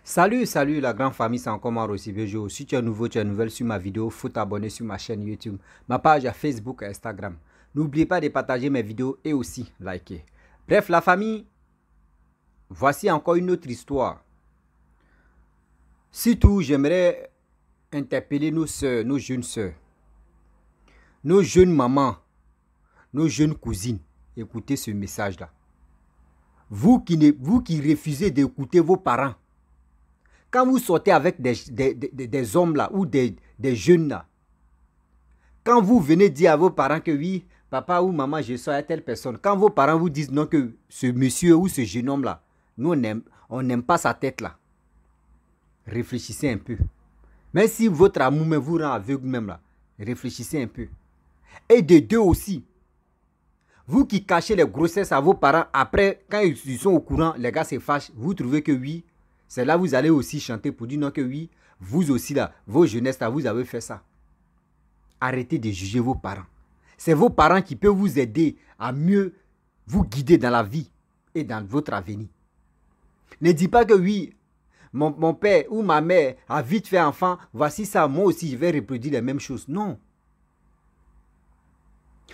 Salut la grande famille, c'est encore moi Rossi Bejo. Si tu es nouveau, tu es nouvelle sur ma vidéo, faut t'abonner sur ma chaîne YouTube, ma page à Facebook et Instagram. N'oubliez pas de partager mes vidéos et aussi liker. Bref, la famille, voici encore une autre histoire. Surtout, j'aimerais interpeller nos soeurs, nos jeunes soeurs, nos jeunes mamans, nos jeunes cousines. Écoutez ce message-là. Vous qui refusez d'écouter vos parents, quand vous sortez avec des hommes là ou des jeunes là, quand vous venez dire à vos parents que oui, papa ou maman, je sors à telle personne, quand vos parents vous disent non que ce monsieur ou ce jeune homme là, nous on n'aime pas sa tête là, réfléchissez un peu. Même si votre amour me vous rend aveugle même là, réfléchissez un peu. Et de deux aussi, vous qui cachez les grossesses à vos parents, après, quand ils sont au courant, les gars se fâchent, vous trouvez que oui, c'est là que vous allez aussi chanter pour dire non que oui, vous aussi là, vos jeunesses là, vous avez fait ça. Arrêtez de juger vos parents. C'est vos parents qui peuvent vous aider à mieux vous guider dans la vie et dans votre avenir. Ne dis pas que oui, mon père ou ma mère a vite fait enfant, voici ça, moi aussi je vais reproduire les mêmes choses. Non.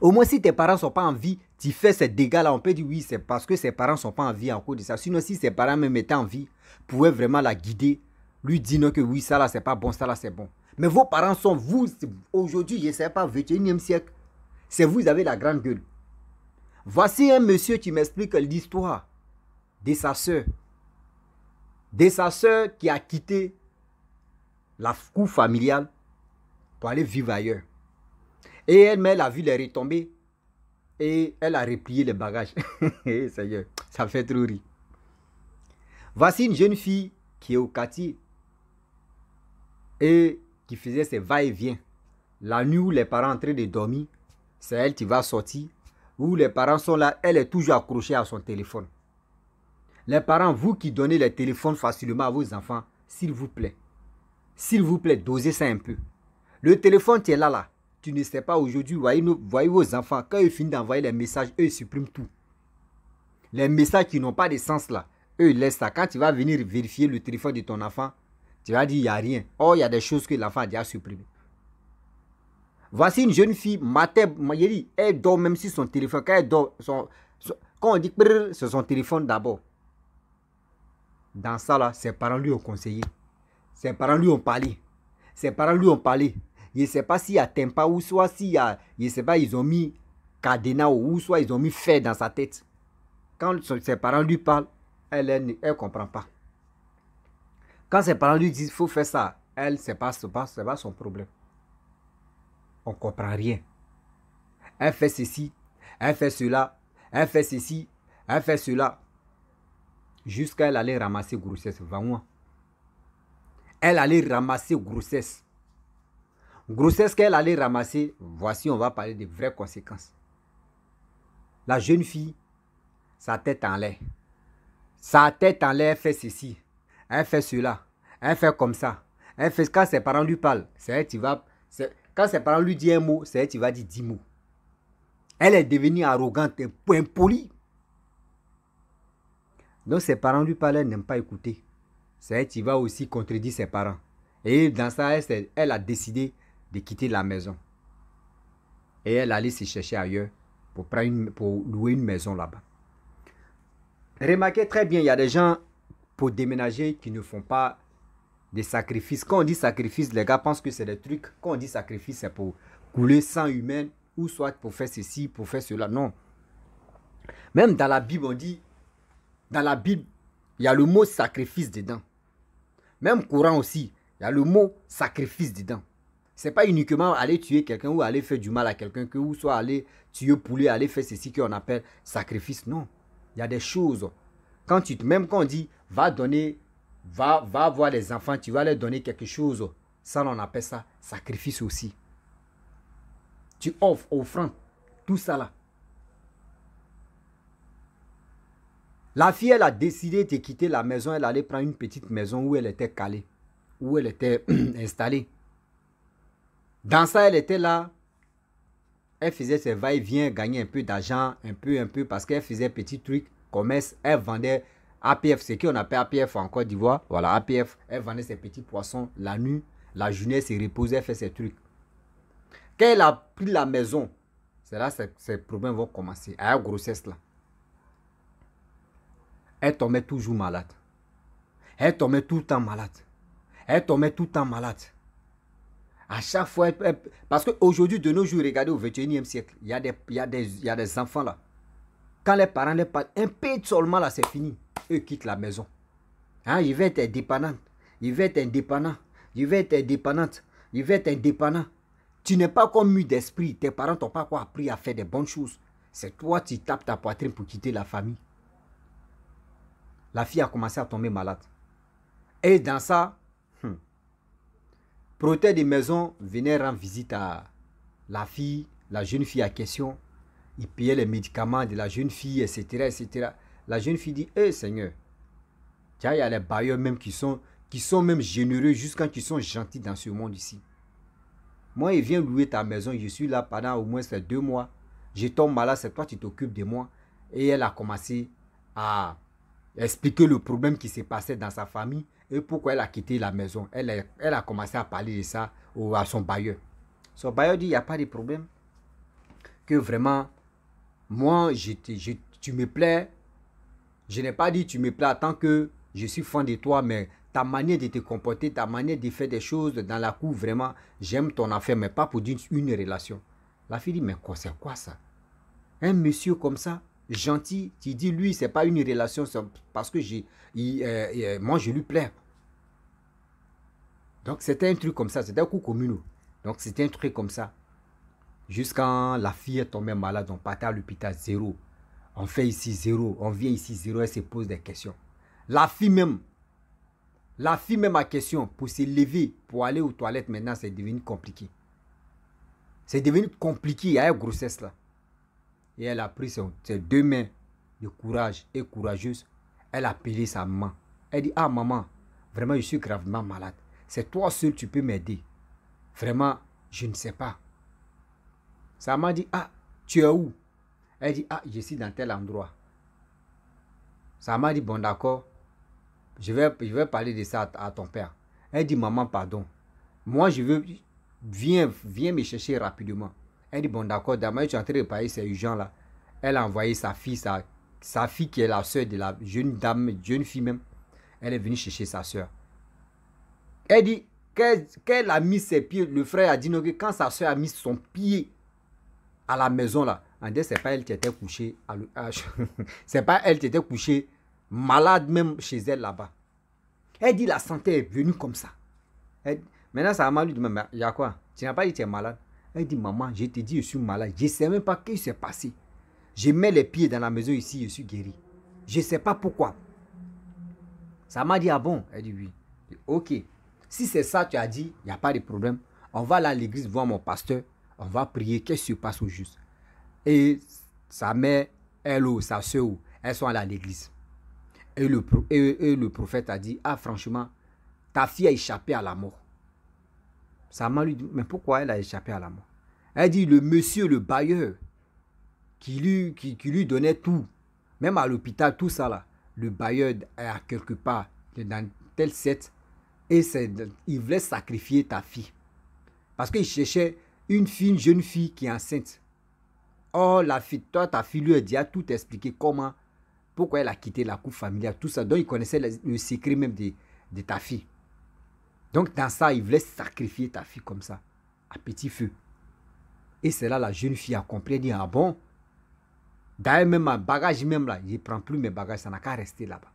Au moins si tes parents ne sont pas en vie, tu fais ces dégâts-là, on peut dire oui, c'est parce que ses parents ne sont pas en vie en cause de ça. Sinon si ses parents même étaient en vie, pouvaient vraiment la guider, lui dire non que oui, ça là c'est pas bon, ça là c'est bon. Mais vos parents sont vous, aujourd'hui, je ne sais pas, 21e siècle, c'est vous avez la grande gueule. Voici un monsieur qui m'explique l'histoire de sa soeur. De sa soeur qui a quitté la cour familiale pour aller vivre ailleurs. Et elle a vu les retombées et elle a replié les bagages. Seigneur, ça fait trop rire. Voici une jeune fille qui est au quartier et qui faisait ses va-et-vient. La nuit où les parents sont en train de dormir, c'est elle qui va sortir. Où les parents sont là, elle est toujours accrochée à son téléphone. Les parents, vous qui donnez les téléphones facilement à vos enfants, s'il vous plaît, dosez ça un peu. Le téléphone, tu es là. Tu ne sais pas aujourd'hui, voyez vos enfants, quand ils finissent d'envoyer les messages, eux, ils suppriment tout. Les messages qui n'ont pas de sens là, eux, ils laissent ça. Quand tu vas venir vérifier le téléphone de ton enfant, tu vas dire, il n'y a rien. Or, il y a des choses que l'enfant a déjà supprimées. Voici une jeune fille, elle dort même sur son téléphone. Quand elle dort, quand on dit c'est son téléphone d'abord. Dans ça là, ses parents lui ont conseillé. Ses parents lui ont parlé. Je ne sais pas s'il y a tempa ou soit s'il y a, je ne sais pas, ils ont mis cadenas ou soit ils ont mis fer dans sa tête. Quand ses parents lui parlent, elle ne comprend pas. Quand ses parents lui disent qu'il faut faire ça, elle, ce n'est pas son problème. On ne comprend rien. Elle fait ceci, elle fait cela, elle fait ceci, elle fait cela. Jusqu'à elle aller ramasser grossesse. Elle allait ramasser grossesse. Grossesse qu'elle allait ramasser, voici, on va parler de vraies conséquences. La jeune fille, sa tête en l'air. Sa tête en l'air, elle fait ceci, elle fait cela, elle fait comme ça. Elle fait, quand ses parents lui parlent, c'est elle qui va... Quand ses parents lui disent un mot, c'est elle qui va dire 10 mots. Elle est devenue arrogante, impolie. Donc ses parents lui parlent, elle n'aime pas écouter. C'est elle qui va aussi contredire ses parents. Et dans ça, elle a décidé de quitter la maison. Et elle allait se chercher ailleurs pour louer une maison là-bas. Remarquez très bien, il y a des gens pour déménager qui ne font pas des sacrifices. Quand on dit sacrifice, les gars pensent que c'est des trucs. Quand on dit sacrifice, c'est pour couler sang humain ou soit pour faire ceci, pour faire cela. Non. Même dans la Bible, on dit, dans la Bible, il y a le mot sacrifice dedans. Même Coran aussi, il y a le mot sacrifice dedans. Ce n'est pas uniquement aller tuer quelqu'un ou aller faire du mal à quelqu'un, ou soit aller tuer poulet, aller faire ceci qu'on appelle sacrifice. Non. Il y a des choses. Même quand on dit, va voir les enfants, tu vas leur donner quelque chose. Ça, on appelle ça sacrifice aussi. Tu offres, offrande, tout ça là. La fille, elle a décidé de quitter la maison. Elle allait prendre une petite maison où elle était calée, où elle était installée. Dans ça, elle était là. Elle faisait ses va-et-vient, gagnait un peu d'argent, un peu, parce qu'elle faisait petit truc, commerce. Elle vendait APF, c'est qu'on appelle APF en Côte d'Ivoire. Voilà, APF, elle vendait ses petits poissons la nuit. La journée, elle s'est reposée, elle fait ses trucs. Quand elle a pris la maison, c'est là que ses problèmes vont commencer. À la grossesse là. Elle tombait toujours malade. Elle tombait tout le temps malade. Elle tombait tout le temps malade. À chaque fois, parce qu'aujourd'hui, de nos jours, regardez au 21e siècle, il y a des enfants là. Quand les parents les parlent un peu seulement là, c'est fini. Eux quittent la maison. Hein, il va être indépendant. Il va être indépendant. Il va être indépendante. Il va être indépendant. Tu n'es pas comme mu d'esprit. Tes parents t'ont pas quoi appris à faire des bonnes choses. C'est toi qui tapes ta poitrine pour quitter la famille. La fille a commencé à tomber malade. Et dans ça, protège des maisons venait rendre visite à la fille, la jeune fille à question. Il payait les médicaments de la jeune fille, etc. etc. La jeune fille dit, hé Seigneur, il y a les bailleurs même qui sont même généreux jusqu'à quand ils sont gentils dans ce monde ici. Moi, il vient louer ta maison, je suis là pendant au moins 2 mois. Je tombe malade, c'est toi qui t'occupes de moi. Et elle a commencé à expliquer le problème qui s'est passé dans sa famille et pourquoi elle a quitté la maison. Elle a commencé à parler de ça à son bailleur. Son bailleur dit, il n'y a pas de problème. Que vraiment, moi, tu me plais. Je n'ai pas dit tu me plais en tant que je suis fan de toi, mais ta manière de te comporter, ta manière de faire des choses dans la cour, vraiment, j'aime ton affaire, mais pas pour dire une relation. La fille dit, mais c'est quoi ça? Un monsieur comme ça, gentil, qui dit, lui, c'est pas une relation, parce que moi, je lui plais. Donc, c'était un truc comme ça, c'était un coup communal. Donc, c'était un truc comme ça. Jusqu'à la fille est tombée malade, on partait à l'hôpital, 0. On fait ici 0, on vient ici 0, elle se pose des questions. La fille même a question pour se lever, pour aller aux toilettes maintenant, c'est devenu compliqué. C'est devenu compliqué, il y a une grossesse là. Et elle a pris ses 2 mains de courage et courageuse. Elle a appelé sa maman. Elle dit, ah maman, vraiment je suis gravement malade. C'est toi seul tu peux m'aider. Vraiment, je ne sais pas. Sa maman dit, ah, tu es où? Elle dit, ah, je suis dans tel endroit. Sa maman dit, bon d'accord, je vais parler de ça à ton père. Elle dit, maman, pardon. Moi, je veux, viens me chercher rapidement. Elle dit, bon d'accord, d'abord, tu es en train de parler, c'est urgent là. Elle a envoyé sa fille, sa fille qui est la soeur de la jeune dame, jeune fille même. Elle est venue chercher sa soeur. Elle dit, qu'elle a mis ses pieds, le frère a dit, non, que quand sa soeur a mis son pied à la maison là, c'est pas elle qui était couchée, c'est pas elle qui était couchée, malade même chez elle là-bas. Elle dit la santé est venue comme ça. Maintenant sa maman lui dit, mais il y a quoi? Tu n'as pas dit que tu es malade? Elle dit, maman, je te dis je suis malade, je ne sais même pas ce qui s'est passé. Je mets les pieds dans la maison ici, je suis guéri. Je ne sais pas pourquoi. Ça m'a dit, ah bon? Elle dit oui. Je dis, ok, si c'est ça tu as dit, il n'y a pas de problème. On va aller à l'église voir mon pasteur. On va prier, qu'est-ce qui se passe au juste? Et sa mère, elle ou sa soeur, elles sont allées à l'église. Et le prophète a dit, ah franchement, ta fille a échappé à la mort. Sa maman lui dit, mais pourquoi elle a échappé à la mort? Elle dit, le monsieur, le bailleur, qui lui donnait tout, même à l'hôpital, tout ça là, le bailleur est à quelque part, dans tel set, et il voulait sacrifier ta fille. Parce qu'il cherchait une jeune fille qui est enceinte. Or, la fille, toi, ta fille lui a dit, a tout expliqué comment, pourquoi elle a quitté la couple familiale, tout ça. Donc, il connaissait le secret même de ta fille. Donc, dans ça, il voulait sacrifier ta fille comme ça, à petit feu. Et c'est là la jeune fille a compris, elle dit, ah bon? D'ailleurs, même un bagage, même là, je ne prends plus mes bagages, ça n'a qu'à rester là-bas.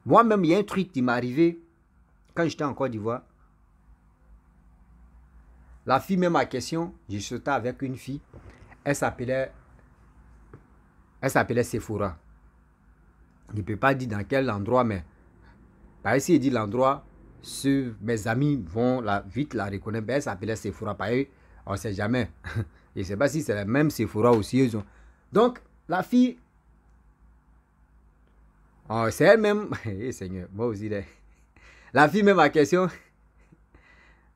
Moi-même, il y a un truc qui m'est arrivé quand j'étais en Côte d'Ivoire. La fille, même à question, j'ai sauté avec une fille. Elle s'appelait Sephora. Je ne peux pas dire dans quel endroit, mais par ici, il dit l'endroit, mes amis vont vite la reconnaître. Elle s'appelait Sephora. Par eux, on ne sait jamais. Je ne sais pas si c'est la même Sephora aussi. Donc, la fille, c'est elle-même. Seigneur, moi aussi. La fille, même à question,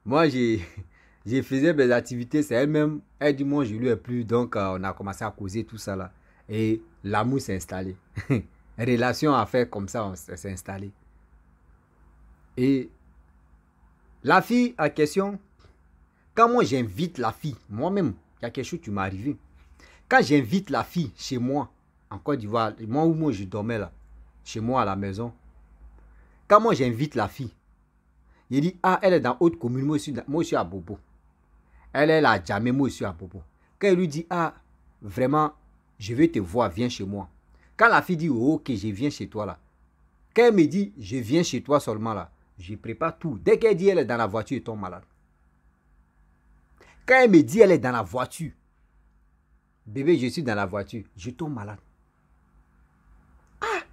moi, j'ai faisais mes activités, c'est elle-même. Elle dit, moi, je lui ai plu. Donc, on a commencé à causer tout ça là. Et l'amour s'est installé. relation à faire comme ça, on s'est installé. Et la fille en question, quand moi j'invite la fille, moi-même, il y a quelque chose qui m'est arrivé. Quand j'invite la fille chez moi, en Côte d'Ivoire, moi je dormais là, chez moi à la maison. Quand moi j'invite la fille, il dit, ah, elle est dans haute commune, moi je suis à Bobo. Elle est là, jamais, moi je suis à Bobo. Quand il lui dit, ah, vraiment, je veux te voir, viens chez moi. Quand la fille dit, oh, ok, je viens chez toi là. Quand elle me dit, je viens chez toi seulement là, je prépare tout. Dès qu'elle dit, elle est dans la voiture, elle tombe malade. Quand elle me dit, elle est dans la voiture, bébé, je suis dans la voiture, je tombe malade. Ah!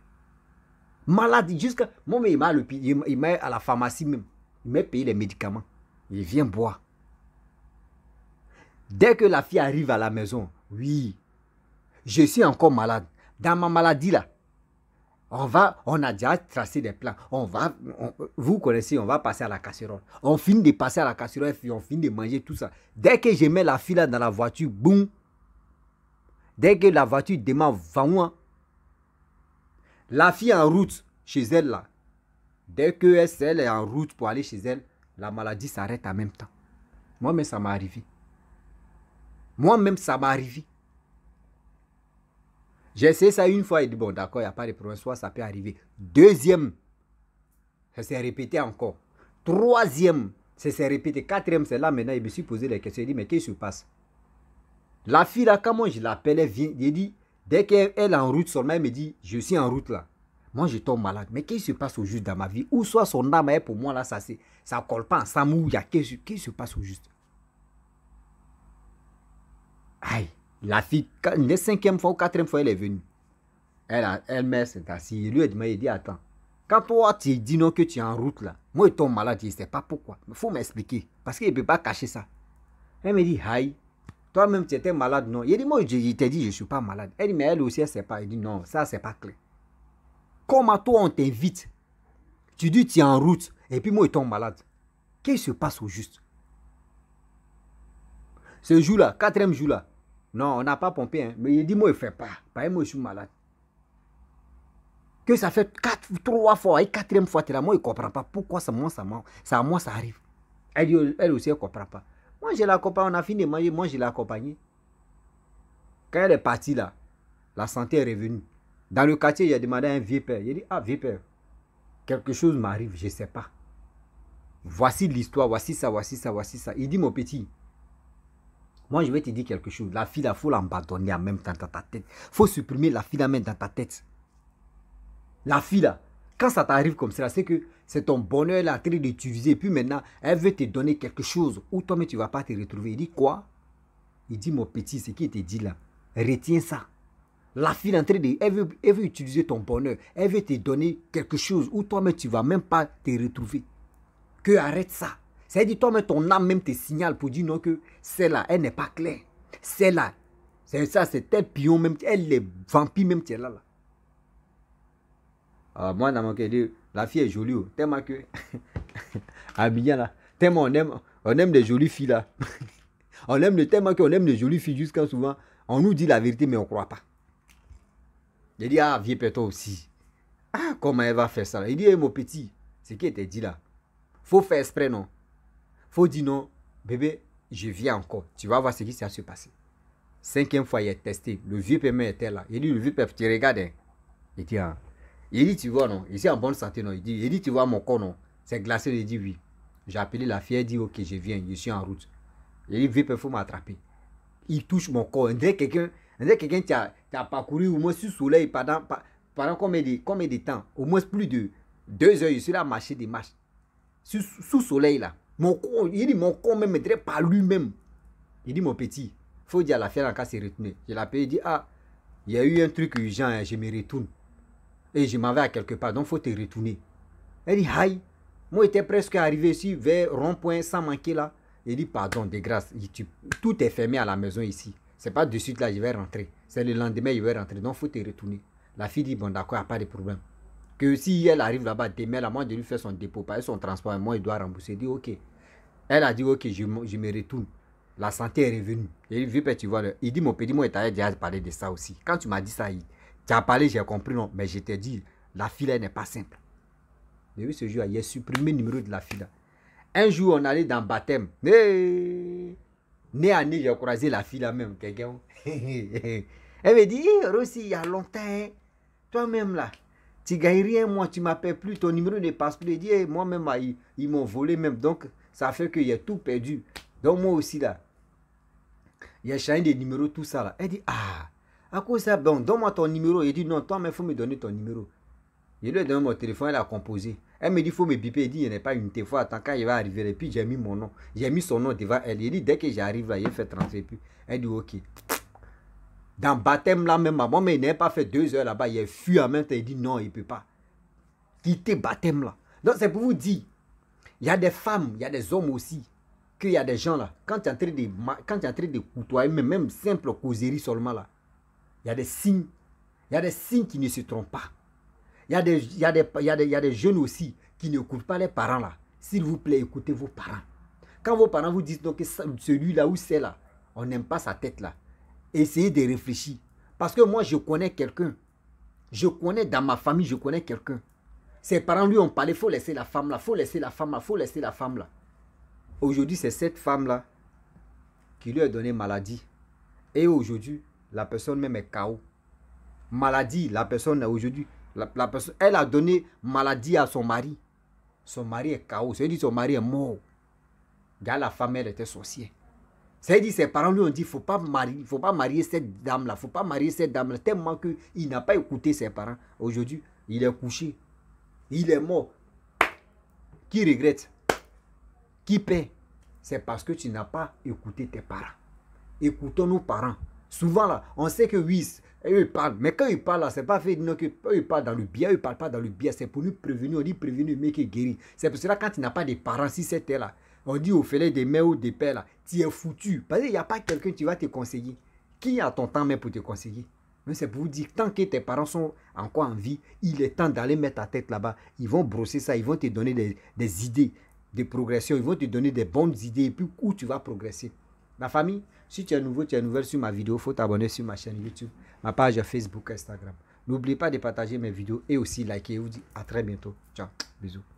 Malade, jusqu'à... Moi, il m'a à la pharmacie même. Il m'a payé les médicaments. Il vient boire. Dès que la fille arrive à la maison, oui, je suis encore malade. Dans ma maladie là, on a déjà tracé des plans. Vous connaissez, on va passer à la casserole. On finit de passer à la casserole, on finit de manger tout ça. Dès que je mets la fille là dans la voiture, boum. Dès que la voiture démarre, va-moi. La fille en route chez elle là. Dès que elle est en route pour aller chez elle, la maladie s'arrête en même temps. Moi-même, ça m'est arrivé. Moi-même, ça m'est arrivé. J'ai essayé ça une fois et dit, bon, d'accord, il n'y a pas de problème, soit ça peut arriver. Deuxième, ça s'est répété encore. Troisième, ça s'est répété. Quatrième, c'est là maintenant, il me suis posé les questions. Il dit, mais qu'est-ce qui se passe? La fille là, quand moi je l'appelle, elle vient, il dit, dès qu'elle est en route seulement, elle me dit, je suis en route là. Moi, je tombe malade. Mais qu'est-ce qui se passe au juste dans ma vie? Ou soit son âme est pour moi là, ça ne colle pas ensemble. Ou il y a qu'est-ce qui se passe au juste? Aïe, la fille, la cinquième fois ou quatrième fois, elle est venue. Elle-même s'est assise. Il dit, attends. Quand toi, tu dis non que tu es en route là, moi, je tombe malade, je ne sais pas pourquoi. Il faut m'expliquer. Parce qu'il ne peut pas cacher ça. Elle me dit, aïe, toi-même, tu étais malade, non? Il dit, moi, je t'ai dit, je ne suis pas malade. Elle dit, mais elle aussi, elle ne sait pas. Il dit, non, ça, c'est pas clair. Comment toi, on t'invite? Tu dis, tu es en route, et puis moi, je tombe malade. Qu'est-ce qui se passe au juste? Ce jour-là, quatrième jour-là, non, on n'a pas pompé, hein, mais il dit, moi, je ne fais pas. Parce que moi, je suis malade. Que ça fait 3 fois, et quatrième fois, tu es là, moi, je ne comprends pas. Pourquoi ça arrive? Elle dit, elle aussi, elle ne comprend pas. Moi, je l'accompagne, on a fini de manger, moi, je l'ai accompagnée. Quand elle est partie là, la santé est revenue. Dans le quartier, il a demandé à un vieux père. Il a dit, ah, vieux père, quelque chose m'arrive, je ne sais pas. Voici l'histoire, voici ça, voici ça, voici ça. Il dit, mon petit, moi, je vais te dire quelque chose. La fille, il faut l'abandonner en même temps dans ta tête. Il faut supprimer la fille même dans ta tête. La fille là, quand ça t'arrive comme ça, c'est que c'est ton bonheur, elle est en train d'utiliser. Puis maintenant, elle veut te donner quelque chose où toi-même tu ne vas pas te retrouver. Il dit quoi? Il dit, mon petit, ce qui te dit là, retiens ça. La fille est en train de, elle veut utiliser ton bonheur. Elle veut te donner quelque chose où toi-même tu ne vas même pas te retrouver. Que arrête ça. C'est-à-dire toi-même, ton âme même te signale pour dire non que celle-là, elle n'est pas claire. Celle-là, c'est ça, c'est tel pion même, elle est vampire même, tu es là. Moi, dans mon cas, la fille est jolie. Tellement que, Abidjan là, tellement on aime les jolies filles là. On aime tellement qu'on aime les jolies filles jusqu'à souvent, on nous dit la vérité mais on ne croit pas. Il dit, ah, vieux père, toi aussi. Ah, comment elle va faire ça là? Il dit, hey, mon petit, ce qui était dit là, faut faire exprès, non? Faut dire non, bébé, je viens encore. Tu vas voir ce qui s'est se passer. Cinquième fois, il est testé. Le vieux père était là. Il dit, le vieux père, tu regardes. Hein? Il dit, ah. Il dit, tu vois, non? Il est en bonne santé, non? Il dit, tu vois mon corps, non? C'est glacé. Il dit, oui. J'ai appelé la fille, elle dit, ok, je viens, je suis en route. Il dit, vieux père, il faut m'attraper. Il touche mon corps. On dirait quelqu'un qui a parcouru au moins sous le soleil pendant combien de temps? Au moins plus de 2 heures, je suis là à marcher des marches. Sous soleil là. Mon corps, il dit, mon corps même me dirait par lui-même. Il dit, mon petit, il faut dire à la fille en cas de se retourner. Je l'appelle, il dit, ah, il y a eu un truc urgent, je me retourne. Et je m'en vais à quelque part, donc il faut te retourner. Elle dit, aïe, moi j'étais presque arrivé ici vers rond-point sans manquer là. Il dit, pardon, de grâce, tout est fermé à la maison ici. C'est pas de suite là, je vais rentrer. C'est le lendemain, je vais rentrer, donc il faut te retourner. La fille dit, bon d'accord, il n'y a pas de problème. Que si elle arrive là-bas, demain, là, moi de lui faire son dépôt, pas son transport, et moi il doit rembourser. Il dit, ok. Elle a dit, ok, je me retourne. La santé est revenue. Il dit, tu vois, il dit, mon petit, moi, je t'avais déjà parlé de ça aussi. Quand tu m'as dit ça, Tu as parlé, j'ai compris, non. Mais je t'ai dit, la fille, elle n'est pas simple. Depuis ce jour, il a supprimé le numéro de la fille. Là. Un jour, on allait dans le baptême. Né à nez, j'ai croisé la fille là même, quelqu'un. Elle me dit, Rossi, il y a longtemps, hein, toi-même là, tu gagnes rien, moi, tu m'appelles plus, ton numéro ne passe plus. Elle dit, moi-même, ils m'ont volé même, donc ça fait qu'il y a tout perdu. Donc moi aussi là, il y a changé de numéro, tout ça là. Elle dit, ah, à cause de ça, bon, donne-moi ton numéro. Il dit, non, toi, mais il faut me donner ton numéro. Je lui ai donné mon téléphone, elle a composé. Elle me dit, il faut me biper. Elle dit, il n'y a pas une fois, attends, quand il va arriver. Et puis j'ai mis mon nom. J'ai mis son nom devant elle. Elle dit, dès que j'arrive là, il fait transfert. Puis elle dit, ok. Dans le baptême là même, moi, mais il n'a pas fait 2 heures là-bas. Il a fui en même temps. Il dit, non, il ne peut pas quitter le baptême là. Donc c'est pour vous dire, il y a des femmes, il y a des hommes aussi, qu'il y a des gens là, quand tu es en train de côtoyer, même simple causerie seulement là, il y a des signes qui ne se trompent pas. Il y a des jeunes aussi qui n'écoutent pas les parents là. S'il vous plaît, écoutez vos parents. Quand vos parents vous disent donc que celui-là ou celle-là, on n'aime pas sa tête là, essayez de réfléchir. Parce que moi, je connais quelqu'un. Je connais dans ma famille, je connais quelqu'un. Ses parents lui ont parlé, il faut laisser la femme là, il faut laisser la femme là, il faut laisser la femme là. Aujourd'hui, c'est cette femme là qui lui a donné maladie. Et aujourd'hui, la personne même est KO. Maladie, la personne aujourd'hui, la personne, elle a donné maladie à son mari. Son mari est KO. C'est-à-dire son mari est mort. Regarde, la femme, elle était sorcière. C'est-à-dire ses parents lui ont dit, faut pas marier cette dame-là. Il ne faut pas marier cette dame-là. Tellement qu'il n'a pas écouté ses parents. Aujourd'hui, il est couché. Il est mort. Qui regrette? Qui paie? C'est parce que tu n'as pas écouté tes parents. Écoutons nos parents. Souvent là, on sait que oui, eux ils parlent. Mais quand ils parlent là, c'est pas fait non, que eux ils parlent dans le bien, eux ils parlent pas dans le bien. C'est pour nous prévenir, on dit prévenir, mais qui guérit. C'est pour cela quand tu n'as pas de parents, si c'était là, on dit au fêlé des mères ou des pères là, tu es foutu. Parce qu'il n'y a pas quelqu'un qui va te conseiller. Qui a ton temps même pour te conseiller? Mais c'est pour vous dire, tant que tes parents sont encore en vie, il est temps d'aller mettre ta tête là-bas. Ils vont brosser ça, ils vont te donner des idées de progression, ils vont te donner des bonnes idées et puis où tu vas progresser. La famille, si tu es nouveau, tu es nouvelle sur ma vidéo, il faut t'abonner sur ma chaîne YouTube, ma page Facebook, Instagram. N'oublie pas de partager mes vidéos et aussi liker. Je vous dis à très bientôt. Ciao, bisous.